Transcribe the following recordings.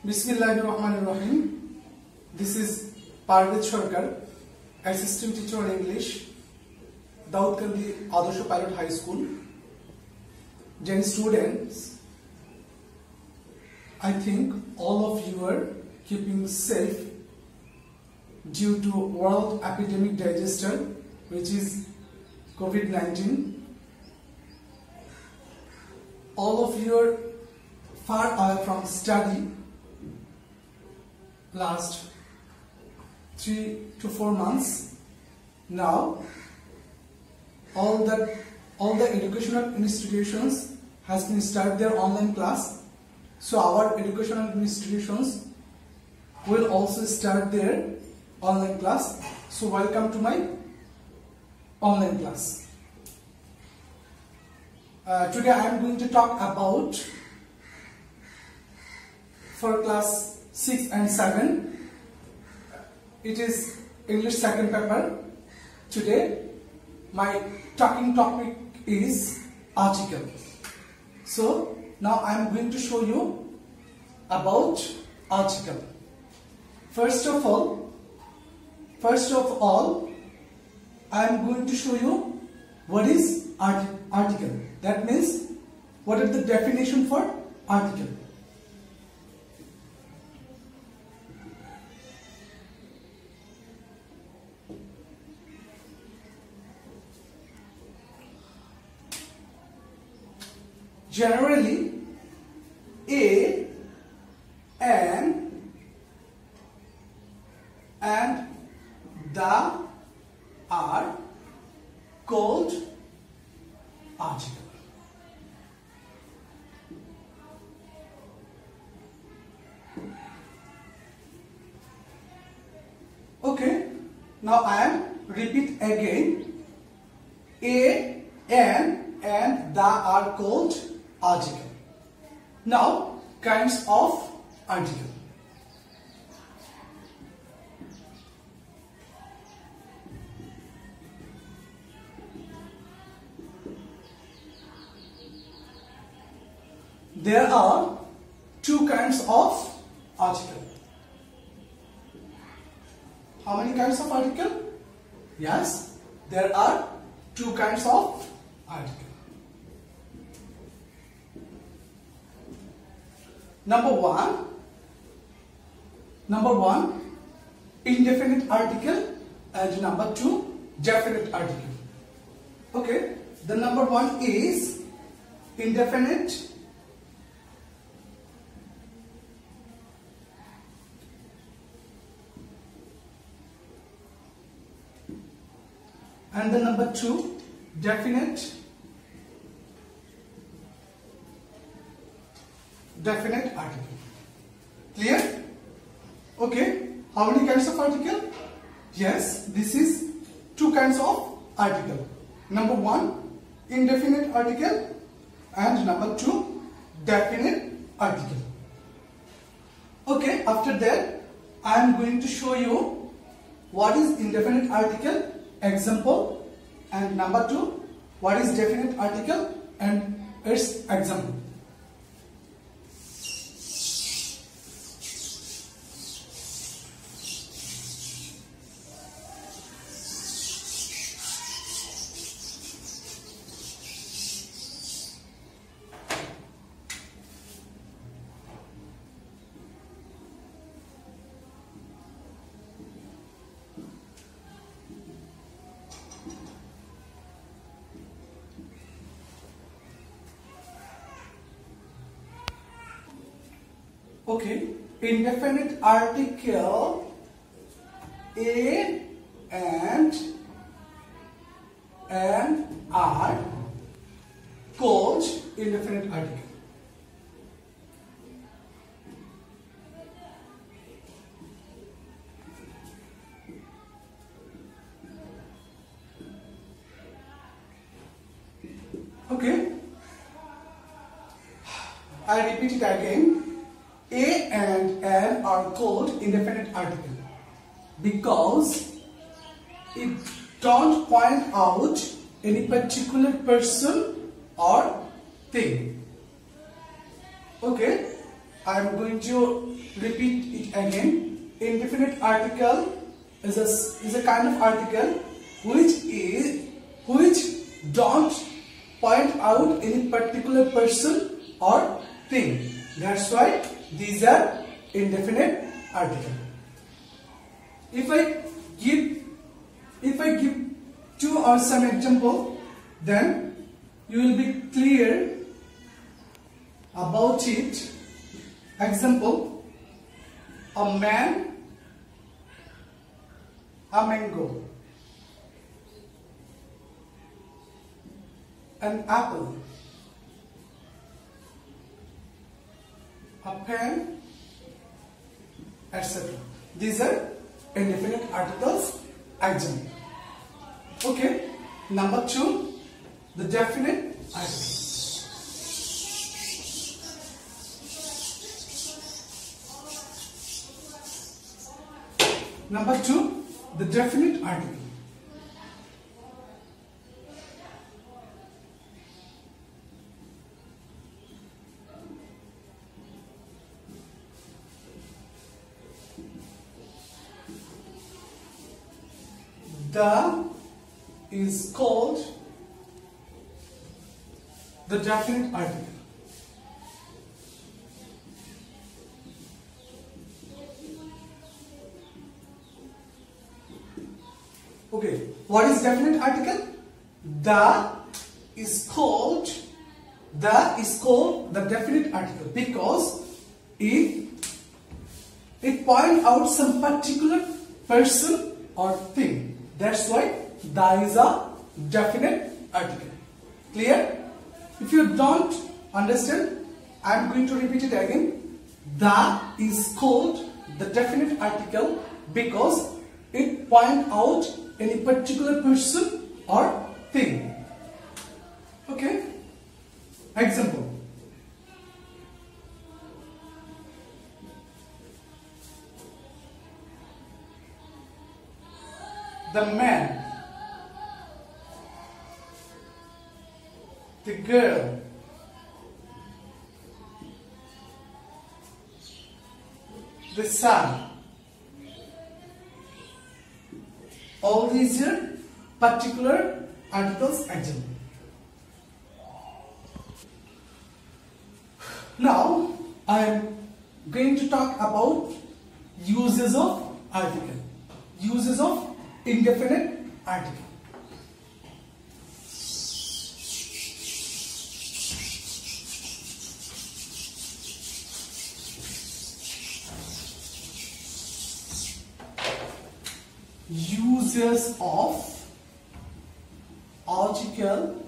Bismillahirrahmanirrahim. This is Parvez Sarkar, Assistant Teacher in English, Daudkandi Adarsha Pilot High School. Dear students, I think all of you are keeping safe due to world epidemic disaster, which is COVID-19. All of you are far away from study last 3 to 4 months. Now all the educational institutions has been start their online class, so our educational institutions will also start their online class. So welcome to my online class. Today I am going to talk about for class 6 and 7. It is English second paper. Today my talking topic is article. So now I am going to show you about article. First of all I am going to show you what is article. That means what is the definition for article. Generally, a, an, and the are called article. Okay, now I am repeat again. A, an, and the are called article. Now kinds of article. There are two kinds of article. How many kinds of article? Yes, there are two kinds of article. Number one, indefinite article, and number two, definite article. Okay, the number one is indefinite and the number two, definite article. Clear? Okay. How many kinds of article? Yes, this is two kinds of article. Number one, indefinite article, and number two, definite article. Okay, after that I am going to show you what is indefinite article example, and number two, what is definite article and its example. Okay, indefinite article, a and are called indefinite article. Okay, I repeat it again. A and an are called indefinite article because it don't point out any particular person or thing. Okay, I am going to repeat it again. Indefinite article is a kind of article which don't point out any particular person or thing. That's why these are indefinite article. If I give two or some example, then you will be clear about it. Example: a man, a mango, an apple, a pen, etc. These are indefinite articles. Example. Okay. Number 2, the definite article. Number 2, the definite article. The is called the definite article. Okay, what is definite article? The is called the definite article because it points out some particular person or thing. That's why the is a definite article. Clear? If you don't understand, I am going to repeat it again. The is called the definite article because it points out any particular person or thing. Okay? Example. The man, the girl, the sun. All these are particular articles. Example. Now I am going to talk about uses of article. Uses of indefinite article. Uses of article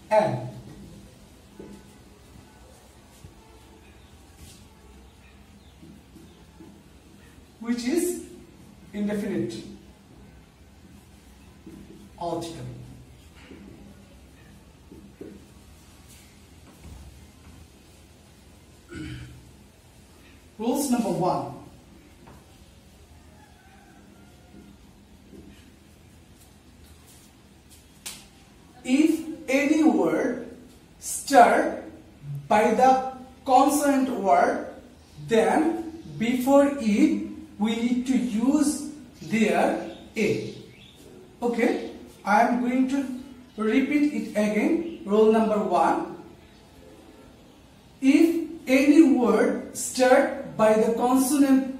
an. Which is indefinite article. Rules number 1. If any word starts by the consonant word, then before it we need to use their a. Okay, I am going to repeat it again. Rule number 1. If any word starts by the consonant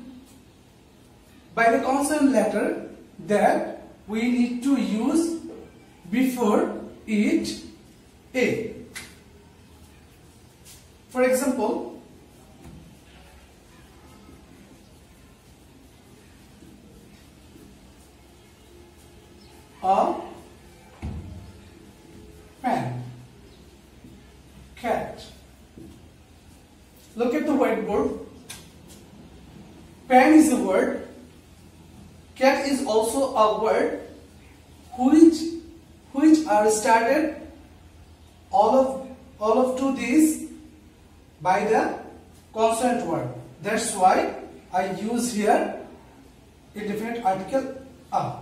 letter, that we need to use before it a. For example, a pen, cat. Look at the whiteboard. Pen is a word. Cat is also a word which are started all of two these by the consonant word. That's why I use here indefinite article a.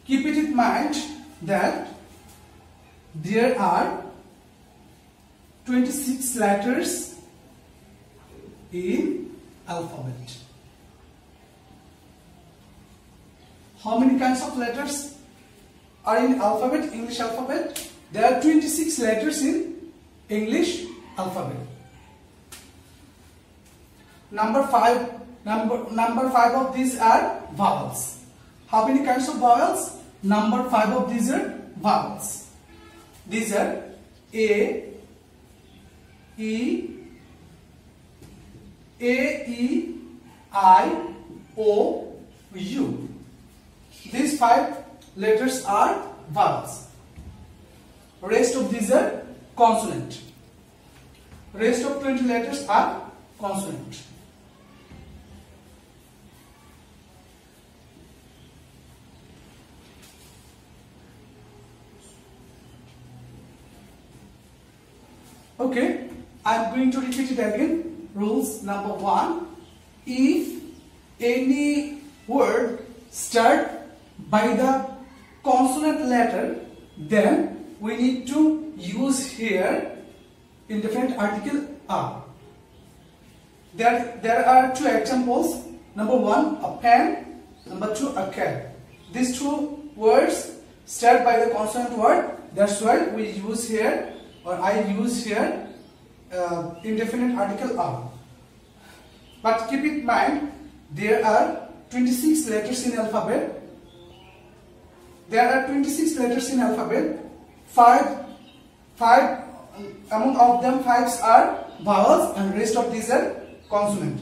Keep it in mind that there are 26 letters in alphabet. How many kinds of letters are in alphabet, English alphabet? There are 26 letters in English alphabet. Number five of these are vowels. How many kinds of vowels? Number 5 of these are vowels. These are A, E, I, O, U. These 5 letters are vowels. Rest of these are consonant. Rest of 20 letters are consonant. Okay, I am going to repeat it again. Rules number 1. If any word start by the consonant letter, then we need to use here indefinite article a. There are 2 examples. Number 1, a pen. Number 2, a cat. These 2 words start by the consonant word. That's why we use here, or I use here, indefinite article a. But keep in mind, there are 26 letters in alphabet. There are 26 letters in alphabet. Five among of them 5 are vowels and rest of these are consonant.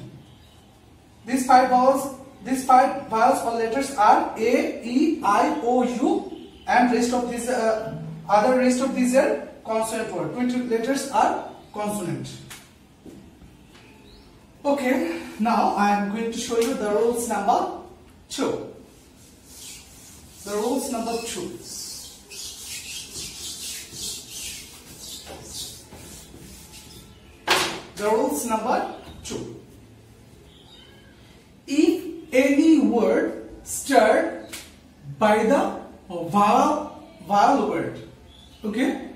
These 5 vowels or letters are A, E, I, O, U, and rest of these rest of these are consonant word. 20 letters are consonant. Okay, now I am going to show you the rules number 2. The rules number 2. The rules number 2. If any word start by the vowel word, okay,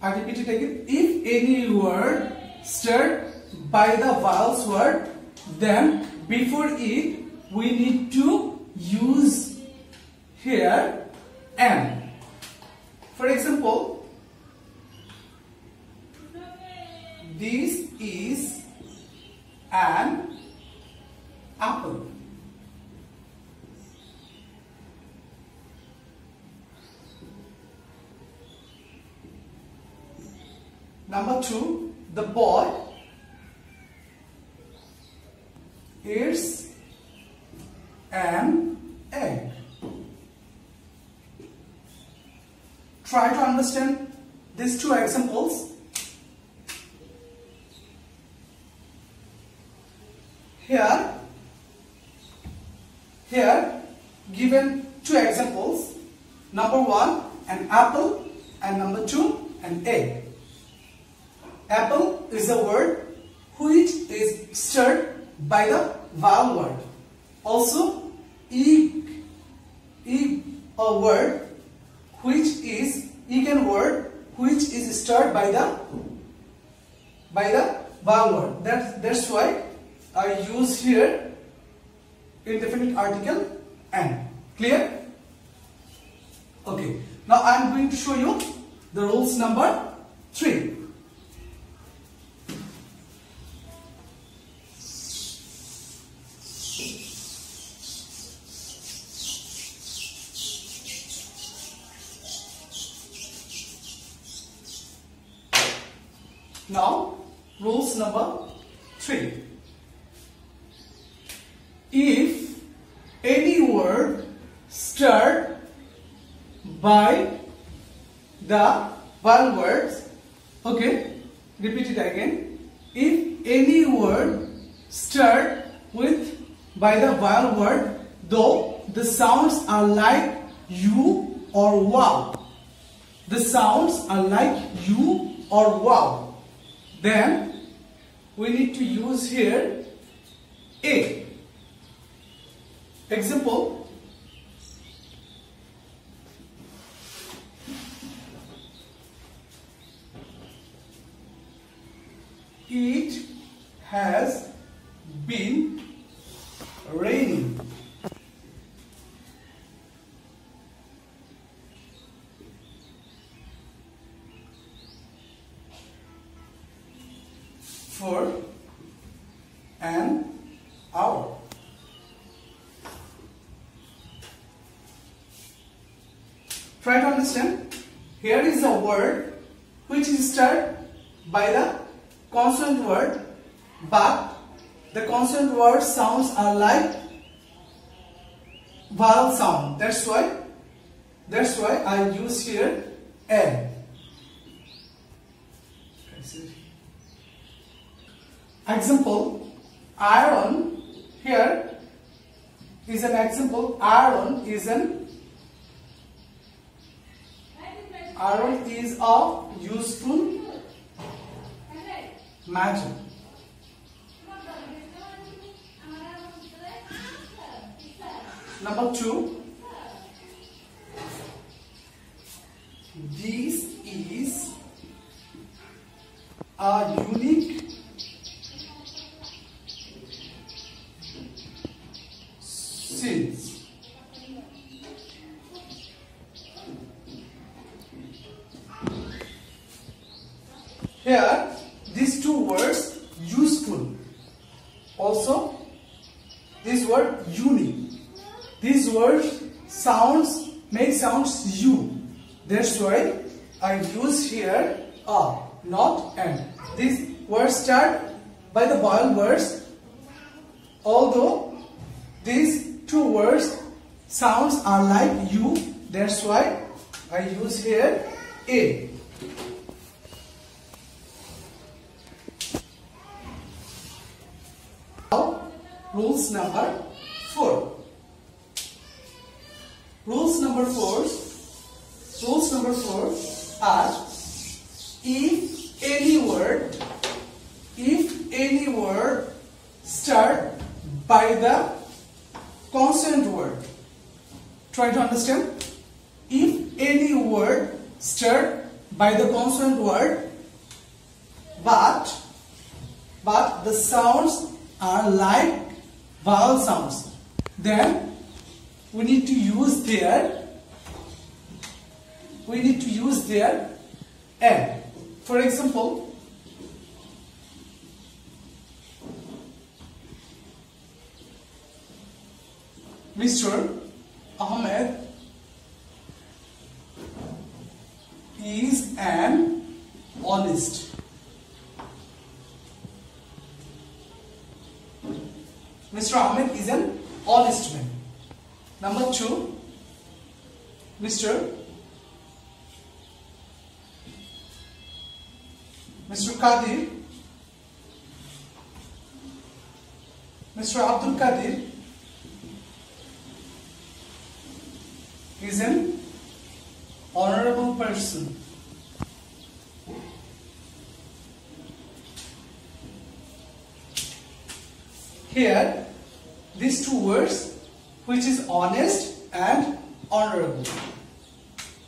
I repeat it again. If any word start by the vowels word, then before it we need to use here an. For example, this is an apple. Number 2, the boy is an egg. Try to understand these 2 examples. Here given 2 examples. Number 1, an apple, and number 2, an egg. Apple is a word which is started by the vowel word. Also, egg a word which is word which is started by the vowel word. That's why I use here indefinite article an. Clear? Okay. Now I am going to show you the rules number 3. Now, rules number 3. If any word start by the vowel words, okay, repeat it again. If any word start by the vowel word, though the sounds are like U or wow, the sounds are like U or wow, then we need to use here a. Example, It has been raining. For an hour. Try to understand. Here is a word which is started by the consonant word, but the consonant word sounds are like vowel sound. That's why I use here N. Example, iron. Here is an example. Iron is a useful matter. Number 2, this is a unique sense. Here, these two words useful. Also, this word unique. These words make sounds U. That's why I use here A, not N. These words start by the vowel words. Although these two words sounds are like U, that's why I use here A. Now, rules number 4. Rules number 4 are, if any word start by the consonant word. Try to understand. If any word start by the consonant word, but the sounds are like vowel sounds, then we need to use their N. For example, Mr. Ahmed is an honest. Mr. Ahmed is an honest man. Number 2, Mr. Qadir, Mr. Abdul Qadir is an honorable person. Here, these two words, which is honest and honorable.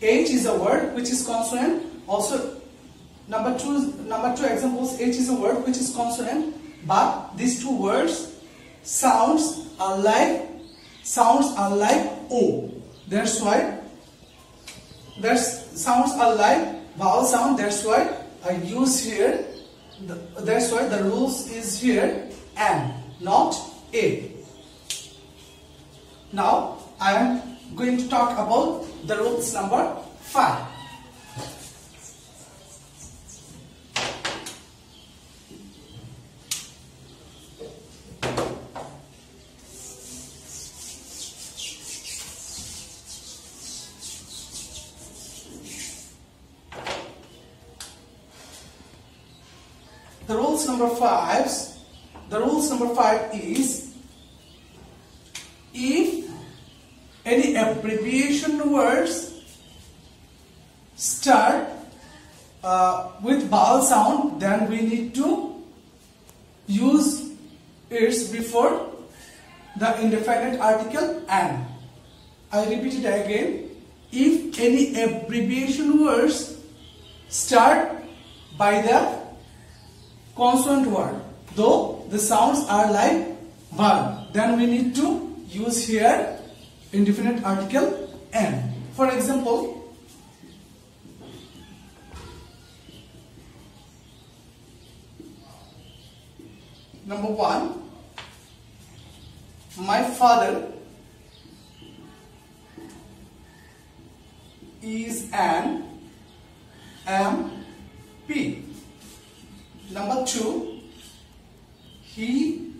H is a word which is consonant. Also, number two examples, H is a word which is consonant, but these two words sounds are like O. That's why sounds are like vowel sound. That's why I use here. That's why the rules is here N, not A. Now I am going to talk about the rules number 5. The rules number 5 is, if any abbreviation words start with vowel sound, then we need to use it before the indefinite article and. I repeat it again. If any abbreviation words start by the consonant word, though the sounds are like vowel, then we need to use here indefinite article N. For example, number 1, my father is an MP. Number 2, he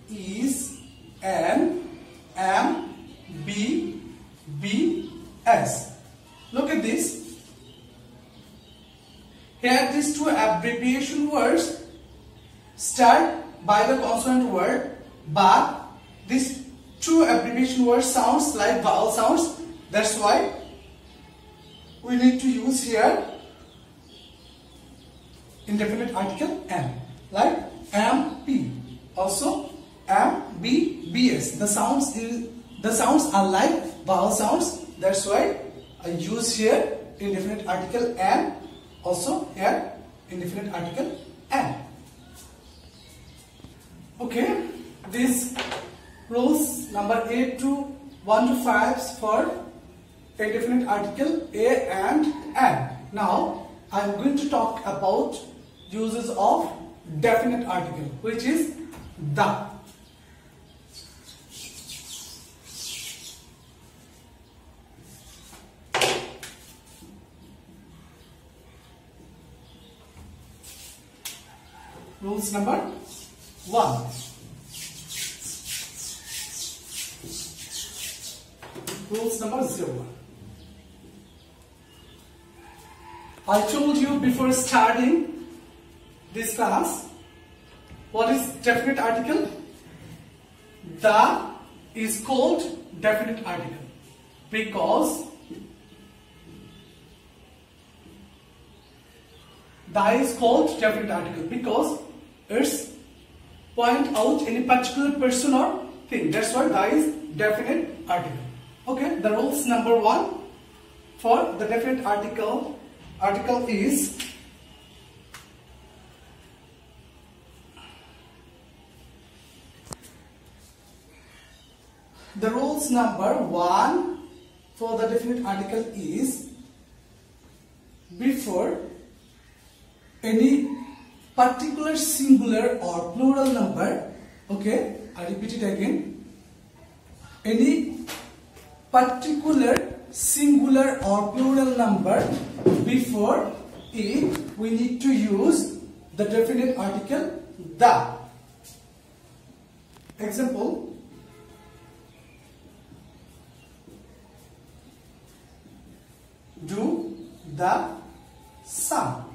is an MBBS. Look at this. Here these two abbreviation words start by the consonant word, but these two abbreviation words sounds like vowel sounds. That's why we need to use here indefinite article N, like MP, also MBBS. The sounds are like vowel sounds. That's why I use here indefinite article N, also here indefinite article N. Okay, these rules number 1 to 5 for indefinite article A and N. Now I am going to talk about uses of definite article, which is the. Rules number 1. Rules number 0. I told you before starting this class, what is definite article? The is called definite article because it's point out any particular person or thing. That's why the is definite article. Okay, the rules number 1 for the definite article is the rules number 1 for the definite article is before any particular singular or plural number. Okay, I repeat it again. Any particular singular or plural number, before it we need to use the definite article the. Example, do the sum.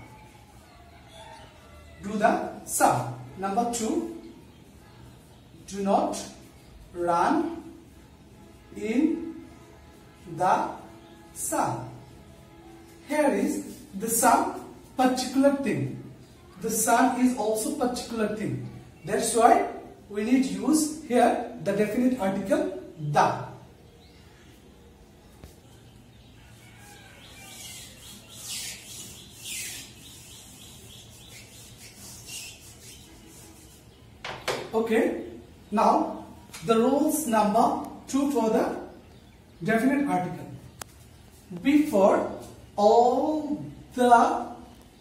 Do the sum. Number 2, do not run in the sun. Here is the sun, particular thing. The sun is also particular thing. That's why we need to use here the definite article the. Okay, now the rules number 2 for the definite article. Before all the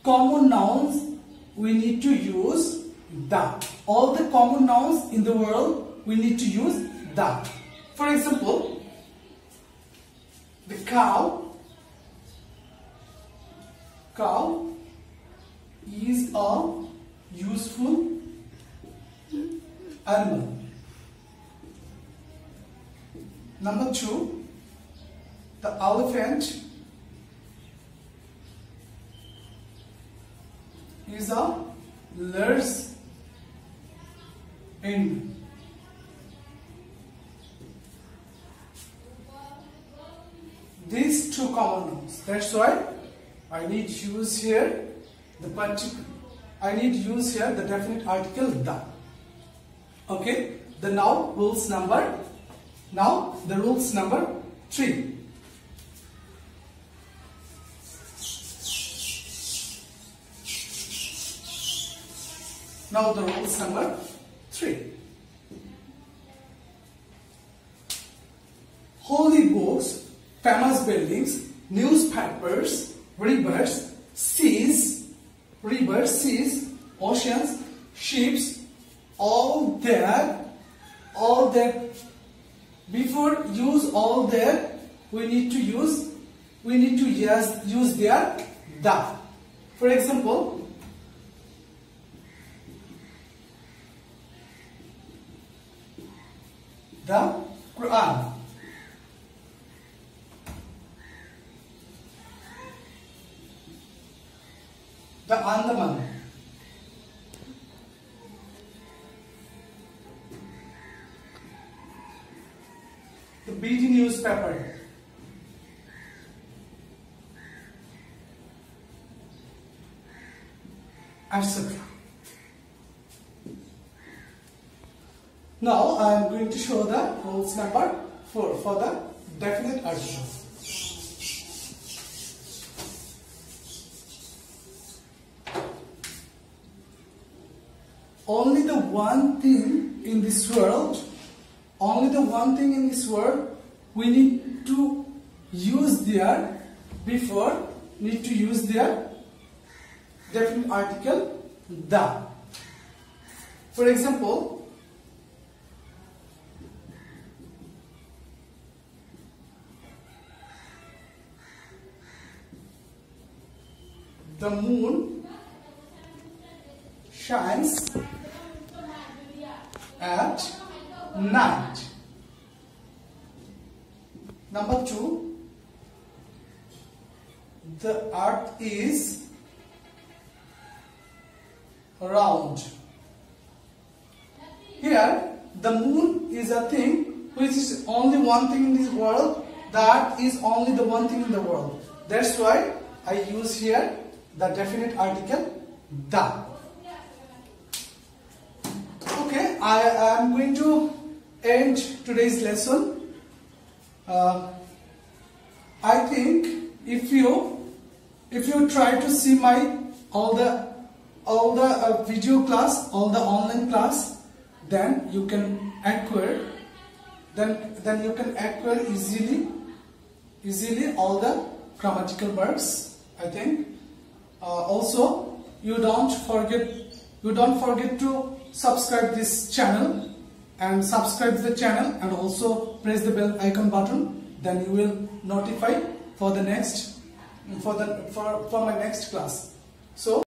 common nouns we need to use the. All the common nouns in the world we need to use the. For example, the cow is a useful animal. Number 2, the elephant is a large animal. These two common nouns. That's why I need to use here the definite article the. Okay, the rules number 3. Now the rules number 3. Holy books, famous buildings, newspapers, rivers, seas, oceans, ships, all that. Before use all that, we need to use their the. For example, the Quran, the Andaman, the BT newspaper, etc. Now I am going to show the rules number 4 for the definite article. Only the one thing in this world, we need to use their definite article the. For example, the moon shines at night. Number 2, the earth is round. Here, the moon is a thing which is only one thing in this world. The earth is only the one thing in the world. That's why I use here the definite article the. Okay, I am going to end today's lesson. I think if you try to see my all the video class, all the online class, then you can acquire easily all the grammatical verbs, I think. Also, you don't forget to subscribe this channel and also press the bell icon button. Then you will notify for the next for my next class. So